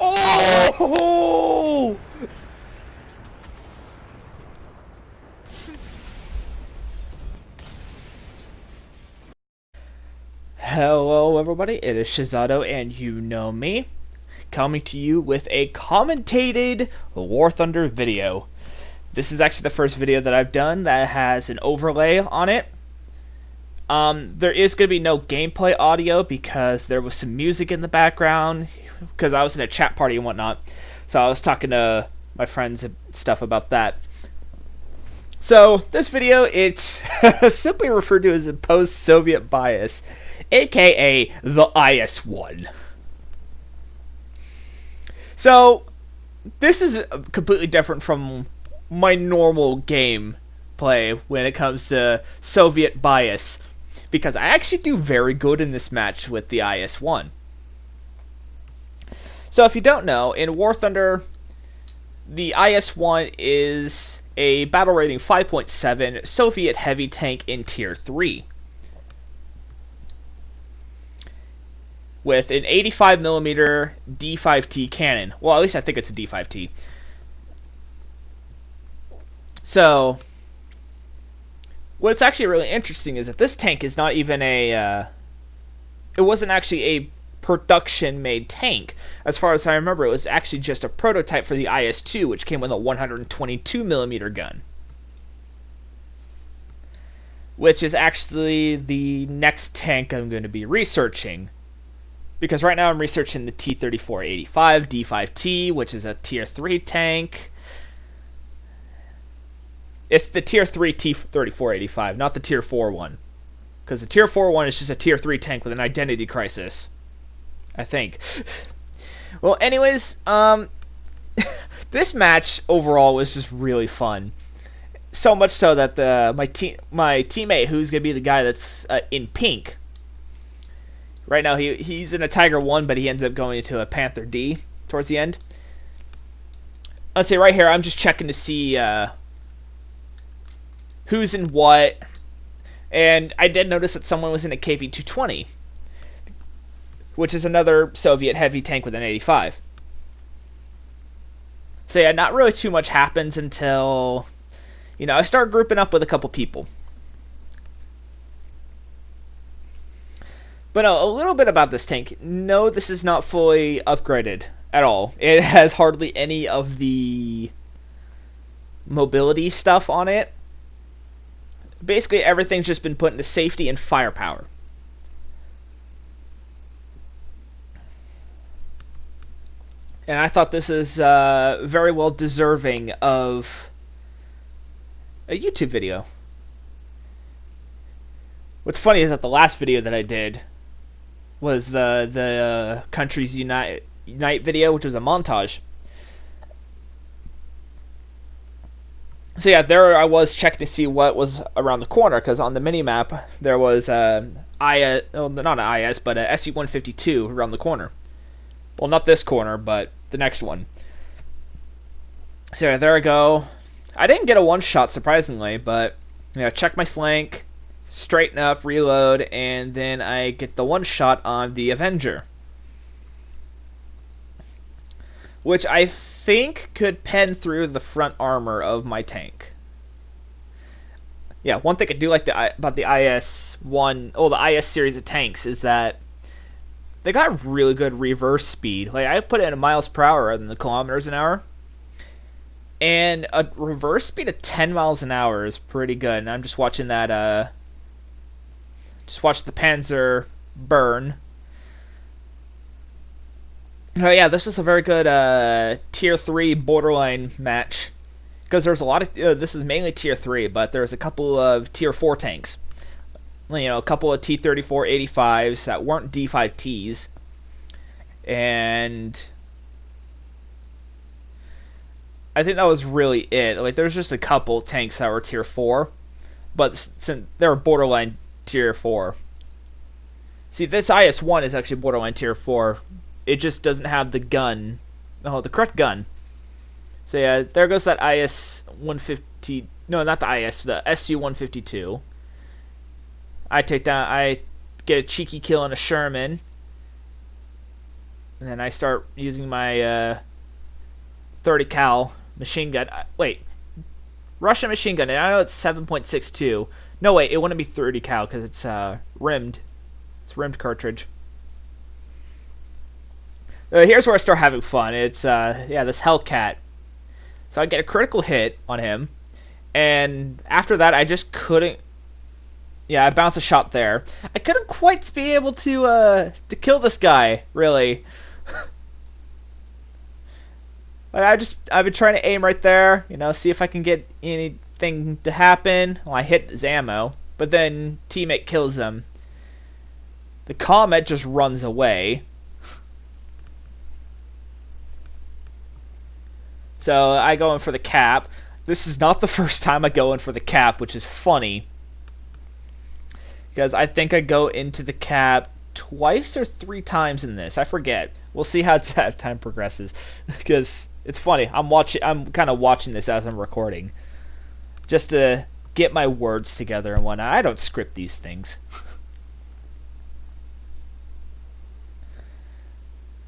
Oh! Hello, everybody. It is Shizato, and you know me, coming to you with a commentated War Thunder video. This is actually the first video that I've done that has an overlay on it. There is going to be no gameplay audio because there was some music in the background because I was in a chat party and whatnot. So I was talking to my friends and stuff about that. So this video, it's simply referred to as a post-Soviet bias, aka the IS-1. So this is completely different from my normal gameplay when it comes to Soviet bias, because I actually do very good in this match with the IS-1. So if you don't know, in War Thunder, the IS-1 is a battle rating 5.7 Soviet heavy tank in Tier 3. With an 85mm D5T cannon. Well, at least I think it's a D5T. So, what's actually really interesting is that this tank is not even a... it wasn't actually a production-made tank. As far as I remember, it was actually just a prototype for the IS-2, which came with a 122mm gun. Which is actually the next tank I'm going to be researching. Because right now I'm researching the T-34-85 D5T, which is a Tier 3 tank. It's the Tier 3 T-34-85, not the Tier 4 one. Because the Tier 4 one is just a Tier 3 tank with an identity crisis. I think. Well, anyways, this match overall was just really fun. So much so that my teammate, who's going to be the guy that's in pink, right now he's in a Tiger 1, but he ends up going into a Panther D towards the end. Let's see, right here, I'm just checking to see who's in what. And I did notice that someone was in a KV-220, which is another Soviet heavy tank with an 85. So yeah, not really too much happens until, I start grouping up with a couple people. But no, a little bit about this tank. No, this is not fully upgraded at all. It has hardly any of the mobility stuff on it. Basically, everything's just been put into safety and firepower. And I thought this is very well deserving of a YouTube video. What's funny is that the last video that I did was the Countries Unite video, which was a montage. So yeah, there I was checking to see what was around the corner, because on the mini-map there was not an IS, but a SU-152 around the corner. Well, not this corner, but the next one. So yeah, there I go. I didn't get a one-shot, surprisingly, but check my flank, straighten up, reload, and then I get the one-shot on the Avenger, which I think could pen through the front armor of my tank. Yeah, one thing I do like about the IS-1, the IS series of tanks, is that they got really good reverse speed. Like, I put it in miles per hour rather than the kilometers an hour. And a reverse speed of 10 miles an hour is pretty good. And I'm just watching that, just watch the Panzer burn. Oh yeah, this is a very good Tier 3 borderline match. Because there's a lot of, this is mainly Tier 3, but there's a couple of Tier 4 tanks. A couple of T-34-85s that weren't D5Ts. And I think that was really it. Like, there's just a couple tanks that were Tier 4, but since they were borderline Tier 4. See, this IS-1 is actually borderline Tier 4. It just doesn't have the gun. The correct gun. So yeah, there goes that IS-150... No, not the IS, the SU-152. I get a cheeky kill on a Sherman. And then I start using my 30 cal machine gun. Wait, Russian machine gun. And I know it's 7.62. No, wait, it wouldn't be 30 cal because it's rimmed. It's rimmed cartridge. Here's where I start having fun. It's yeah, this Hellcat. So I get a critical hit on him, and after that I just couldn't. Yeah, I bounced a shot there. I couldn't quite be able to kill this guy, really. I've been trying to aim right there, you know, see if I can get anything to happen. Well, I hit his ammo, but then teammate kills him. The Comet just runs away. So I go in for the cap. This is not the first time I go in for the cap, which is funny. Because I think I go into the cap twice or 3 times in this. I forget. We'll see how time progresses. Because it's funny. I'm kind of watching this as I'm recording. Just to get my words together and whatnot. I don't script these things.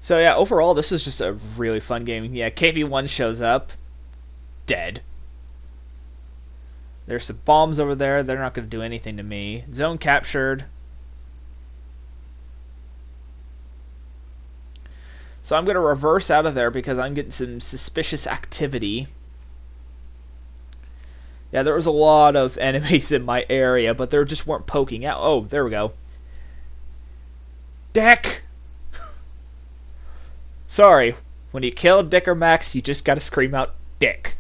So yeah, overall, this is just a really fun game. Yeah, KV-1 shows up. Dead. There's some bombs over there. They're not going to do anything to me. Zone captured. So I'm going to reverse out of there because I'm getting some suspicious activity. Yeah, there was a lot of enemies in my area, but they just weren't poking out. Oh, there we go. Deck! Sorry, when you kill Dick or Max, you just gotta scream out, Dick.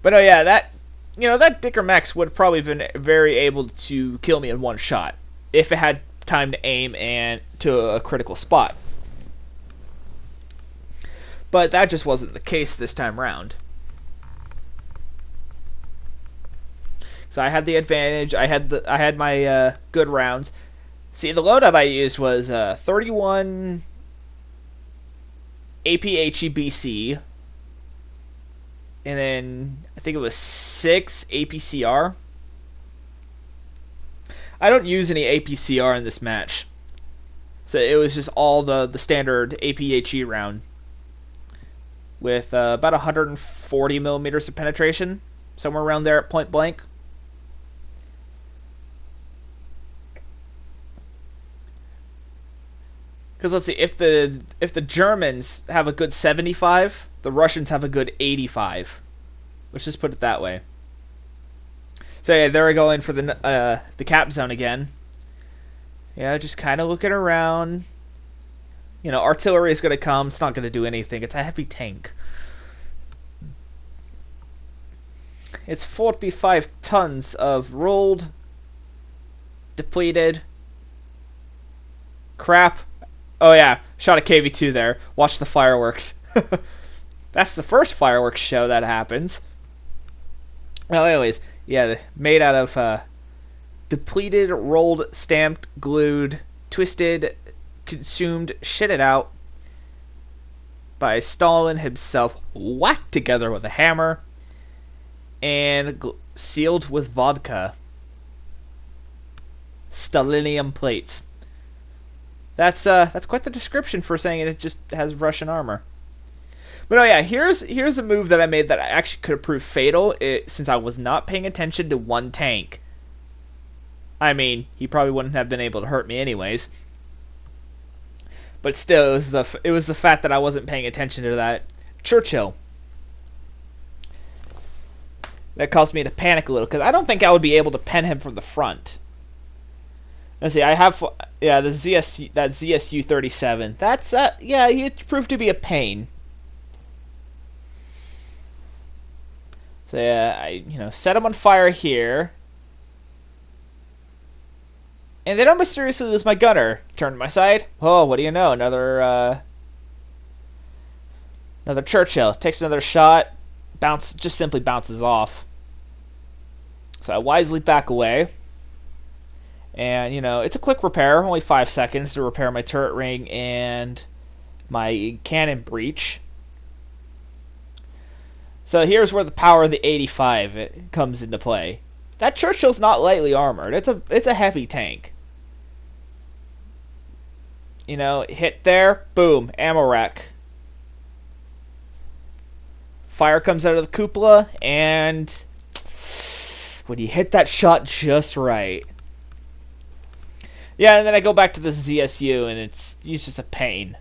But oh yeah, that Dick or Max would have probably been very able to kill me in one shot if it had time to aim and to a critical spot. But that just wasn't the case this time round. So I had the advantage. I had my good rounds. See, the loadout I used was 31 APHEBC, and then I think it was 6 APCR. I don't use any APCR in this match, so it was just all the standard APHE round with about 140 millimeters of penetration, somewhere around there at point blank. Because let's see, if the Germans have a good 75, the Russians have a good 85. Let's just put it that way. So yeah, there we go in for the cap zone again. Yeah, just kind of looking around. You know, artillery is going to come. It's not going to do anything. It's a heavy tank. It's 45 tons of rolled, depleted crap. Oh yeah, shot a KV-2 there. Watch the fireworks. That's the first fireworks show that happens. Well, anyways, yeah, made out of depleted, rolled, stamped, glued, twisted, consumed, shitted out by Stalin himself, whacked together with a hammer, and sealed with vodka. Stalinium plates. That's quite the description for saying it just has Russian armor. But oh yeah, here's a move that I made that actually could have proved fatal since I was not paying attention to one tank. I mean, he probably wouldn't have been able to hurt me anyways. But still, it was the fact that I wasn't paying attention to that Churchill that caused me to panic a little, because I don't think I would be able to pen him from the front. Let's see, I have, yeah, that ZSU 37. That's, yeah, he proved to be a pain. So yeah, I, set him on fire here. And then I mysteriously lose my gunner. Turn to my side. Oh, what do you know? Another Churchill. Takes another shot. Just simply bounces off. So I wisely back away. And, it's a quick repair, only 5 seconds to repair my turret ring and my cannon breech. So here's where the power of the 85 comes into play. That Churchill's not lightly armored. It's a heavy tank. You know, hit there, boom, ammo rack. Fire comes out of the cupola, and when you hit that shot just right. Yeah, and then I go back to the ZSU, and it's just a pain.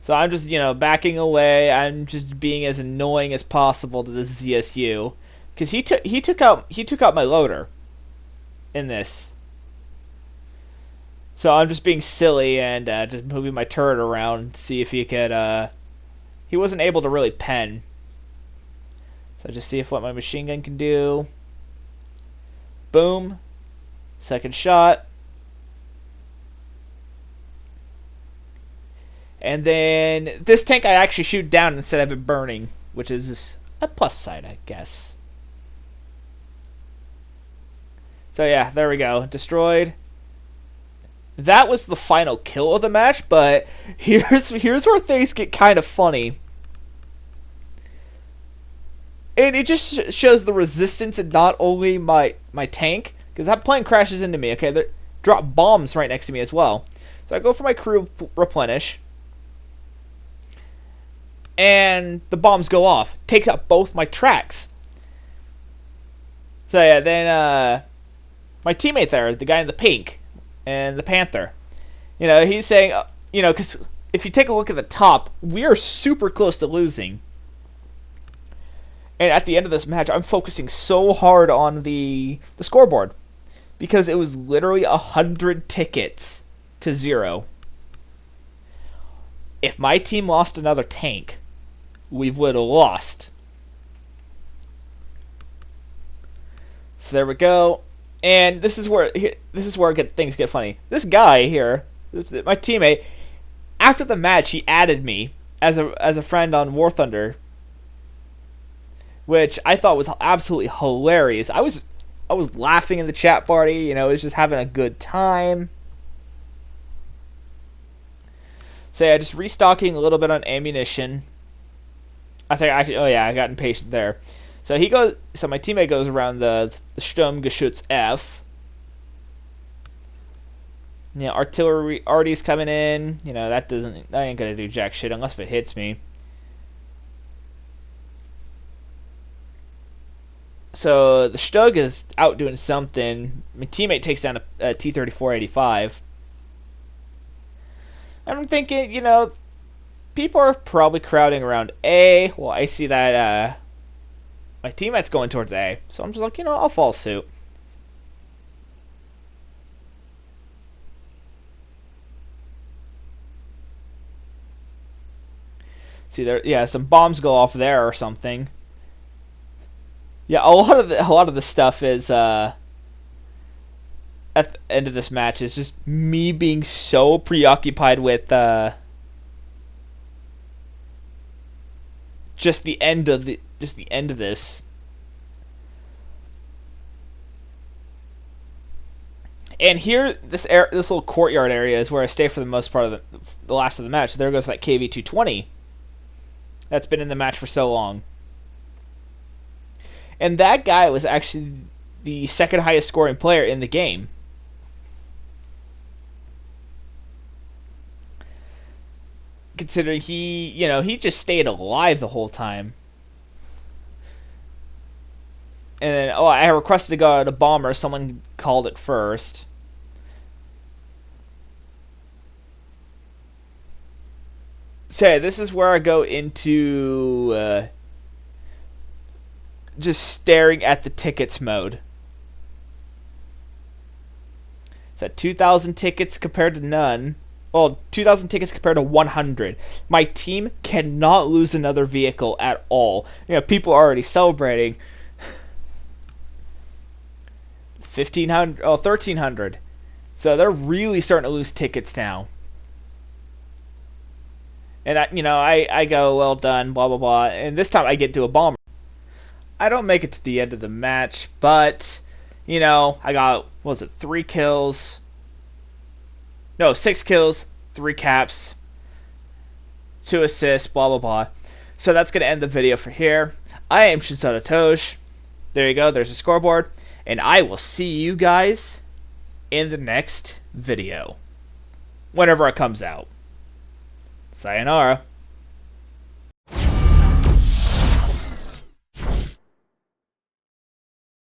So I'm just, backing away. I'm just being as annoying as possible to the ZSU, because he took out my loader in this. So I'm just being silly and just moving my turret around to see if he could. He wasn't able to really pen. So just see if what my machine gun can do. Boom. Second shot. And then this tank I actually shoot down instead of it burning, which is a plus side, I guess. So yeah, there we go. Destroyed. That was the final kill of the match, but here's where things get kind of funny. And it just shows the resistance in not only my tank, because that plane crashes into me. Okay, they drop bombs right next to me as well. So I go for my crew replenish, and the bombs go off. Takes out both my tracks. So yeah, then my teammate there, the guy in the pink and the Panther, he's saying, because if you take a look at the top, we are super close to losing. And at the end of this match, I'm focusing so hard on the scoreboard, because it was literally 100 tickets to 0. If my team lost another tank, we would have lost. So there we go. And this is where things get funny. This guy here, my teammate, after the match, he added me as a friend on War Thunder, which I thought was absolutely hilarious. I was laughing in the chat party. I was just having a good time. So yeah, just restocking a little bit on ammunition. I got impatient there. So my teammate goes around the Sturmgeschütz F. Artillery arty's coming in. That ain't gonna do jack shit unless if it hits me. So the Stug is out doing something. My teammate takes down a T-34-85. I'm thinking, people are probably crowding around A. Well, I see that my teammate's going towards A. So I'm just like, I'll follow suit. See there, yeah, some bombs go off there or something. Yeah, a lot of the stuff is at the end of this match is just me being so preoccupied with just the end of this. And here, this little courtyard area is where I stay for the most part of the last of the match. There goes that KV-220 that's been in the match for so long. And that guy was actually the second highest scoring player in the game. Considering he just stayed alive the whole time. And then, I requested to go out a bomber. Someone called it first. So yeah, this is where I go into just staring at the tickets mode. It's at 2,000 tickets compared to none. Well, 2,000 tickets compared to 100. My team cannot lose another vehicle at all. People are already celebrating. 1,500, 1,300. So they're really starting to lose tickets now. And I go, well done, blah blah blah. And this time I get to a bomber. I don't make it to the end of the match, but I got, what was it, 3 kills? No, 6 kills, 3 caps, 2 assists, blah blah blah. So that's going to end the video for here. I am Shizoto Tosh. There you go, there's a scoreboard. And I will see you guys in the next video. Whenever it comes out. Sayonara.